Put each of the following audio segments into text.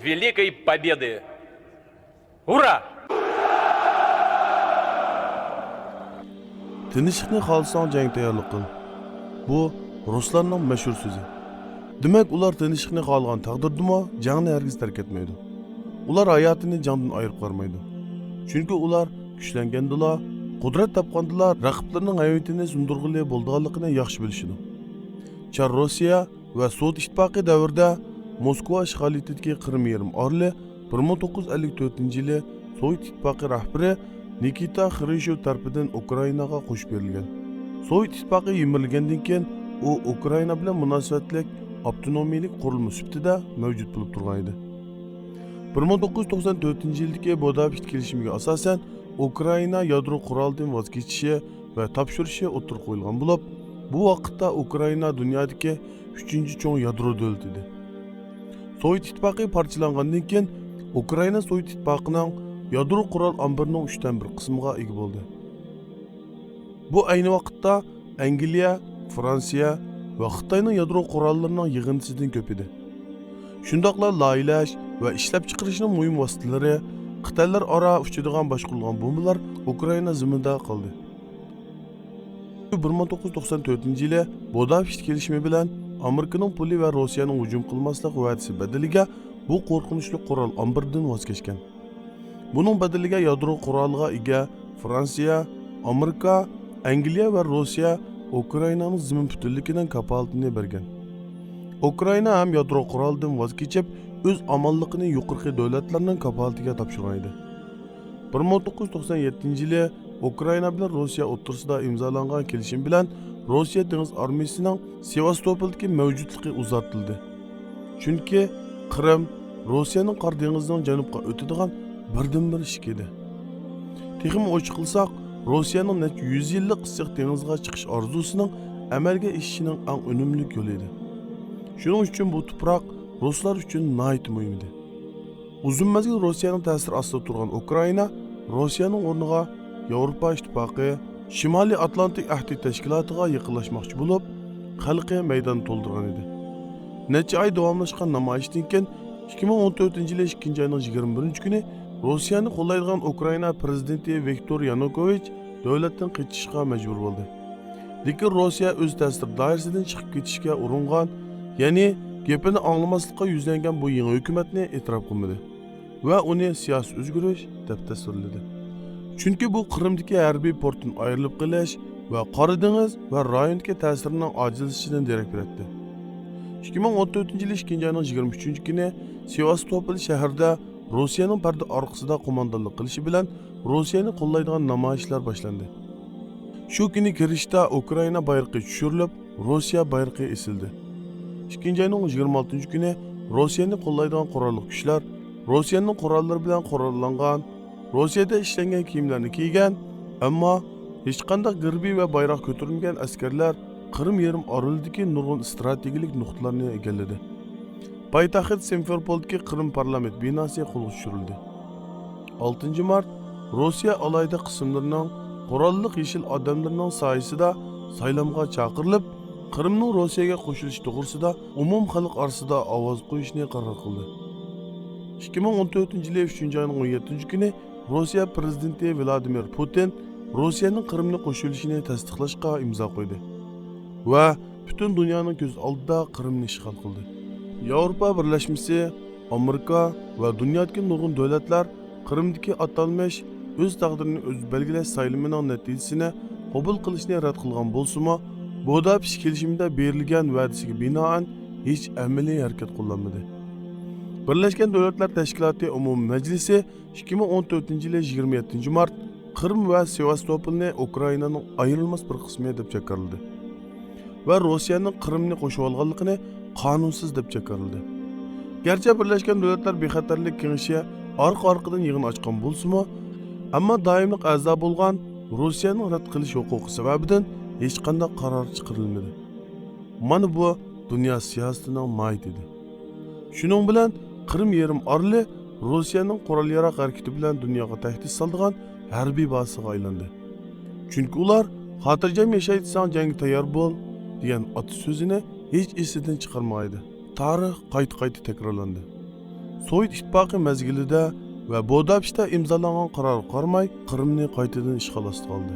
великой победы! Ура! Tinchlikni xohlasang jang tayyorlik qil. Bu ruslarning mashhur so'zi. Demak, ular tinchlikni xohlagan taqdirdami, jangni hargiz tark etmaydi. Ular hayotini jangdan ayirib qo'ymaydi. Chunki ular kuchlangandilar, qudrat topgandilar, raqiblarining hayotini sundurg'ili bo'lganligini yaxshi bilishadi. Char Rossiya va Sovet ittifoqi davrida Moskva ishg'oliyatidagi Qrim yarim orli 1954-yili Sovet ittifoqi rahbari Nikita Xrushev tarafidan Ukrainaga qo'shib berilgan. Sovet ittifoqi yemirilgandan keyin u Ukraina bilan munosabatlik avtonomiylik qurilma sifatida mavjud bo'lib turgan edi. 1994-yildagi Budapest kelishimiga asosan Ukraina yadro qurolidan voz kechishi va topshirishi o'tirib qo'yilgan bo'lib, bu vaqtda Ukraina dunyodagi 3-cho'ng yadro davlat edi. Sovet ittifoqi parchalangandan keyin Ukraina Sovet ittifoqining yadro qurol ombirining 3/1 qismiga ega bo'ldi. Bu ayni vaqtda Angliya, Fransiya va Xitoyning yadro qurollarining yig'indisidan ko'p edi. Shundoqla loyihalash va ishlab chiqarishning muhim vositalari, Xitoylar ora uchadigan boshqarilgan bombalar Ukraina zaminida qoldi. 1994-yili Budapest kelishimi bilan Amerikaning puli va Rossiyaning hujum qilmaslik va'dasi badaliga bu qo'rqinchli qurol ombiridan voz kechgan. Buning badaliga yadro quroliga ega Fransiya, Amerika, Angliya va Rossiya Ukrainaning zamin butunligining kafolatini bergan. Ukraina ham yadro qurolidan voz kechib, o'z omonligini yuqorqi davlatlarning kafolatiga topshirgan edi. 1997-yili Ukraina bilan Rossiya o'rtasida imzolangan kelishim bilan Rossiya dengiz armiyasining Sevastopoldagi mavjudligi uzartildi. Chunki Qrim Rossiyaning Qor dengizining janubga o'tadigan birdan-bir ishik edi. Texmi ochiq qilsak, Rossiyaning necha 100 yillik issiq dengizga chiqish orzusining amalga oshishining eng unumli yo'li edi. Shuning uchun bu tuproq ruslar uchun nihoyat muhim edi. Uzun mazgil Rossiyaning ta'sir ostida turgan Ukraina, Rossiyaning o'rniga Yevropa ittifoqi, Shimoliy Atlantik ahdi tashkilotiga yaqinlashmoqchi bo'lib, xalqi maydon to'ldirgan edi. Necha oy davomlashgan namoyishdan keyin 2014-yil 2-oyning 21-kuni Rossiyani qo'llaydigan Ukraina prezidenti Viktor Yanukovich davlatdan ketishga majbur bo'ldi. Lekin Rossiya o'z ta'sir doirasidan chiqib ketishga uringan, ya'ni gapini anglamaslikqa yuzlangan bu yangi hukumatni e'tirof qilmadi va uni siyosiy o'zgarish deb tasvirladi. Chunki bu Qrimdagi harbiy portdan ayrilib qolish va Qora dengiz va rayondagi ta'sirining ojizlashishidan darak beradi. 2014-yil 2-oyning 23-kuni Sevastopol shahrida Rossiyaning parda orqasida qo'mondonlik qilishi bilan Rossiyani qo'llaydigan namoyishlar boshlandi. Shu kuni kirishda Ukraina bayrog'i tushirilib, Rossiya bayrog'i esildi. 2-oyning 26-kuni Rossiyani qo'llaydigan qurolli kuchlar Rossiyaning qurollari bilan qurollangan, Rossiyada ishlangan kiyimlarni kiygan, ammo hech qanday g'arbiy va bayroq ko'tarilmagan askarlar Qrim yarim orolidagi nurg'un strategik nuqtalarni egalladi. Poytaxt Simferopoldagi Qrim parlament binosi qo'lga tushirildi. 6-mart Rossiya alayda qismlarining qurolli yeshil odamlarning soyasida saylamga chaqirilib, Qrimning Rossiyaga qo'shilishi to'g'risida umum xalq orasida ovoz qo'yishni qaror qildi. 2014-yil 3-oyning 17-kuni Rossiya prezidenti Vladimir Putin Rossiyaning Qrimga qo'shilishini tasdiqlashga imzo qo'ydi va butun dunyoning ko'z oldida Qrimni ishg'ol qildi. Yevropa birlashmasi, Amerika va dunyodagi nurg'un davlatlar Qrimdagi atalmish o'z taqdirini o'z belgilash saylamining natijasini qabul qilishni rad qilgan bo'lsa-mu, Budapest kelishimida berilgan va'dasiga binoan hech amaliy harakat qo'llanmadi. Birlashgan Davlatlar Tashkiloti Umumiy Majlisi 2014-yil 27-mart Qrim va Sevastopolni Ukrainaning ayrilmas bir qismi deb chaqirdi va Rossiyaning Qrimni qo'shib olganligini qonunsiz deb chaqirdi. Garchi Birlashgan Davlatlar Bexatarlik Kengashi orqa-orqadan yig'in ochgan bo'lsa-mu, ammo doimlik a'zo bo'lgan Rossiyaning rad qilish huquqi sababidan hech qanday qaror chiqarilmadi. Mana bu dunyo siyosatining mohiyati edi. Shuning bilan Qrim yarim orli Rossiyaning qurol-yarog' harakati bilan dunyoga tahdid soladigan harbiy bazaga aylandi. Chunki ular xotirjam yashaysan jangga tayyor bo'l degan ot so'zini hech esidan chiqarmaydi. Tarix qayta-qayta takrorlandi. Sovet ittifoqi mezgilida va Budapeshtda imzolangan qarorga qaramay Qrimni qaytadan ishg'ol ostiga oldi.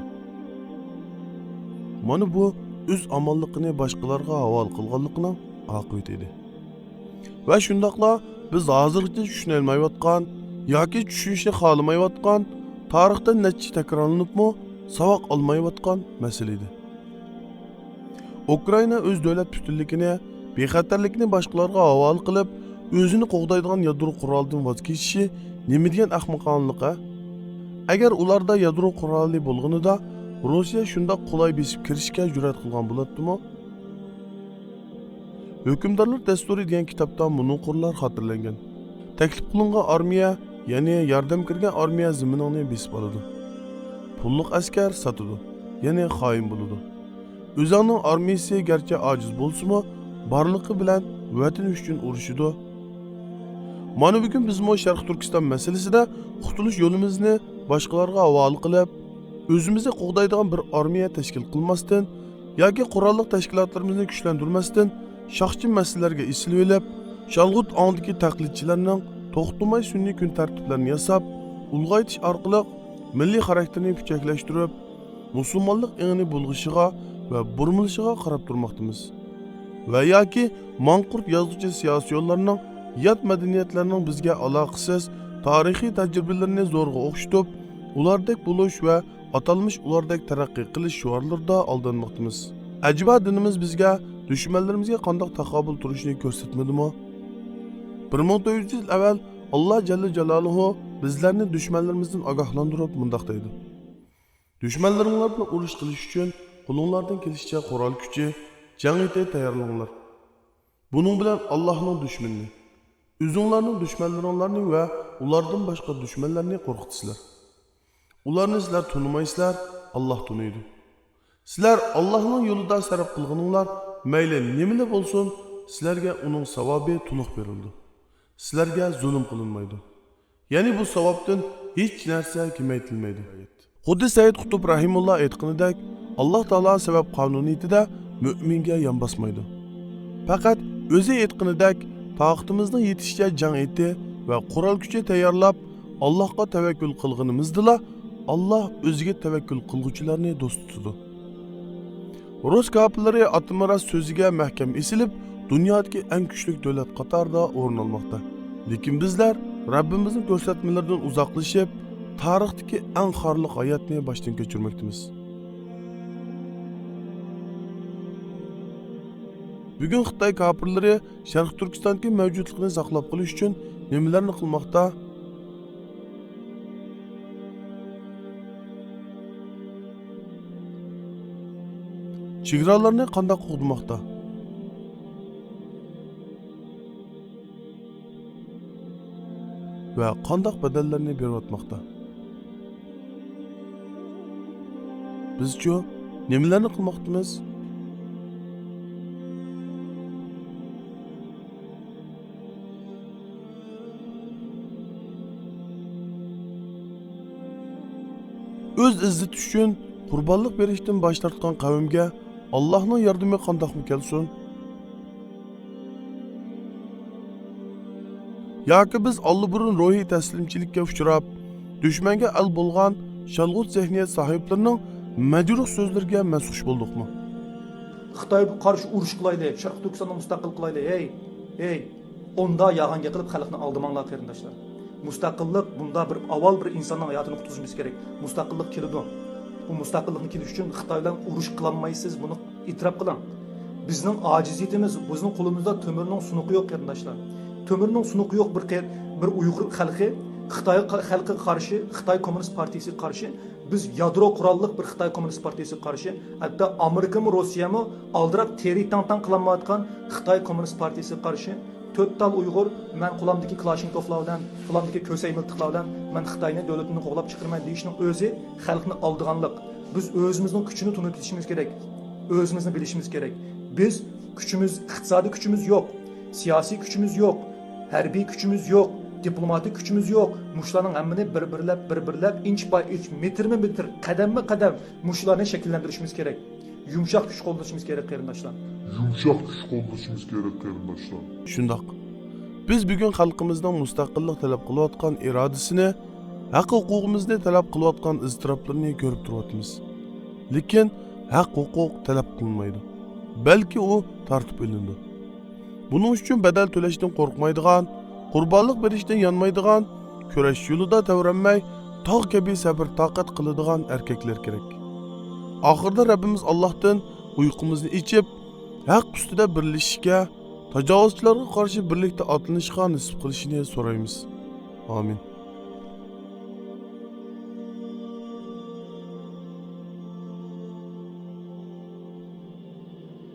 Mana bu o'z amonligini boshqalarga havol qilganlikning oqibati edi. Va shundaqla biz hozirgacha tushunolmayotgan yoki tushunishni xohlamayotgan, tarixdan necha takrorlanibmi savoq olmayotgan masala edi. Ukraina o'z davlat butunligini, bexatarlikni boshqalarga havol qilib, o'zini qo'g'daydigan yadro qurolidan voz kechishi nima degan ahmoqonlik a? Agar ularda yadro quroli bo'lganida Rossiya shundoq qulay besib kirishga jur'at qilgan bo'ladimi? Hükümdarlar dasturi degan kitobda munqurlar xotirlangan. Taklif qilingan armiya, ya'ni yordam kirgan armiya zaminini besib oladi. Pulliq askar sotadi, ya'ni xoin bo'ladi. O'zining armiyasi garchi ojiz bo'lsa-mu, borligi bilan vatan uchun urushidi. Mana bugun biz mo Sharq Turkiston masalasida qutulish yo'limizni boshqalarga havola qilib, o'zimizni qo'g'daydigan bir armiya tashkil qilmasdan yoki qurolli tashkilotlarimizni kuchlantirmasdan shoxchi masalalarga isilib olib, shalg'ut ondagi taqlidchilarning to'xtamay sun'iy kun tartiblarini yasab, ulg'aytish orqali milliy xarakterni kuchaklashtirib, musulmonlik engini bulg'ishiga va burmilishiga qarab turmoqdamiz. Va yoki manqurt yozuvchi siyosiyonlarning yot madaniyatlarning bizga aloqasiz tarixiy tajribalarini zo'rg'a o'xshatib, ulardek bo'lish va atalmış ulardek taraqqiy qilish shiorlarida aldanmoqdamiz. Acaba dinimiz bizga düşmanlarımızga qandoq taqobil turishni ko'rsatmadimi? 1400 yil avval Alloh Jalla Jalaluhu bizlarni düşmanlarimizdan ogohlantirib mundoq deydi. Düşmanlaringlar bilan urush qilish uchun qo'linglardan kelishicha qurol kuchi, jang etib tayyorlaninglar. Buning bilan Allohning dushmanini, o'zinglarning düşmanlaringlarni va ulardan boshqa düşmanlarni qo'rqitisizlar. Ularni sizlar tunimaysizlar, Alloh tunuydi. Sizlar Allohning yo'lida sarf qilganinglar mayli nimali bo'lsin, sizlarga uning savobi to'liq berildi. Sizlarga zulm qilinmaydi. Ya'ni bu savobdan hech narsa kamaytirilmaydi. Xuddi Said Qutb rahimulloh aytganidek, Alloh taolo sabab qonuniyatida mu'minga yon bosmaydi. Faqat o'zi aytganidek, toqatimizning yetishicha jang etdi va qurol kuchi tayyorlab, Allohga tavakkul qilganimizda Allah o'ziga tavakkul qilguvchilarni do'st tutadi. Rus kafirlari Atmiras so'ziga mahkam esilib, dunyodagi eng kuchli davlat qatorida o'rin olmoqda. Lekin bizlar Rabbimizning ko'rsatmalaridan uzoqlashib, tarixdagi eng xorliq hayotni boshdan kechirmoqdamiz. Bugun Xitoy kafirlari Sharq Turkistondagi mavjudligini saqlab qolish uchun nimalarni qilmoqda? Chegaralarni qanday qo'g'dimoqda? Va qanday badallarni berayotmoqda? Bizchu nimalarni qilmoqdamiz? O'z izzati uchun qurbonlik berishdan bosh tortgan qavmga Allohning yordami qandoqmi kelsin? Yoki biz allburun ruhiy taslimchilikka uchrab, dushmanga al bo'lgan shalg'ut zehniyat sohiblarining majruh so'zlariga masxush bo'ldikmi? Xitoyga qarshi urush qilaylik, Sharq Turkistonni mustaqil qilaylik. Hey, onda yag'anga qilib xalqni aldimanglar qarindoshlar. Mustaqillik bunda bir avval bir insonning hayotini qutqizishimiz kerak. Mustaqillik keladi. Bu mustaqillikni kelish uchun Xitoy bilan urush qilolmaysiz, buni e'tirof qiling. Bizning ojiziyatimiz, bizning qo'limizda temirning sunuqi yo'q qarindoshlar. Temirning sunuqi yo'q bir Uyg'ur xalqi Xitoy xalqiga qarshi, Xitoy Kommunist partiyasiga qarshi, biz yadro qurolliq bir Xitoy Kommunist partiyasiga qarshi, hatto Amerika va Rossiya ham aldirab teri-tang qilinmayotgan Xitoy Kommunist partiyasiga qarshi 4 tal Uyg'ur men qo'limdagi Kalashnikovlar bilan, qo'limdagi ko'say miltiqlar bilan men Xitoyni davlatini qo'g'lab chiqarman deyishning o'zi xalqni aldiganlik. Biz o'zimizning kuchini tunib yetishimiz kerak. O'zimizni bilishimiz kerak. Biz kuchimiz, iqtisodiy kuchimiz yo'q, siyosiy kuchimiz yo'q, harbiy kuchimiz yo'q, diplomatik kuchimiz yo'q. Mushlarning hammani bir-birlab inch by inch, metrma-metr, qadamma-qadam mushlarni shakllantirishimiz kerak. Yumshoq kuch qo'llanishimiz kerak qarindoshlar. Shundoq. Biz bugun xalqimizning mustaqillik talab qilayotgan irodasini, haq huquqimizni talab qilayotgan iztiroblarni ko'rib turibmiz. Lekin haq huquq talab qilinmaydi. Balki u tartib olindi. Buning uchun badal to'lashdan qo'rqmaydigan, qurbonlik berishdan yonmaydigan, kurash yo'lida tavranmay, tog' kabi sabr toqat qiladigan erkaklar kerak. Oxirida Rabbimiz Allohdan uyqumizni ichib, haq ustida birlashishga, tajovuzchilarga qarshi birlikda otlanishga nasib qilishini so'raymiz. Amin.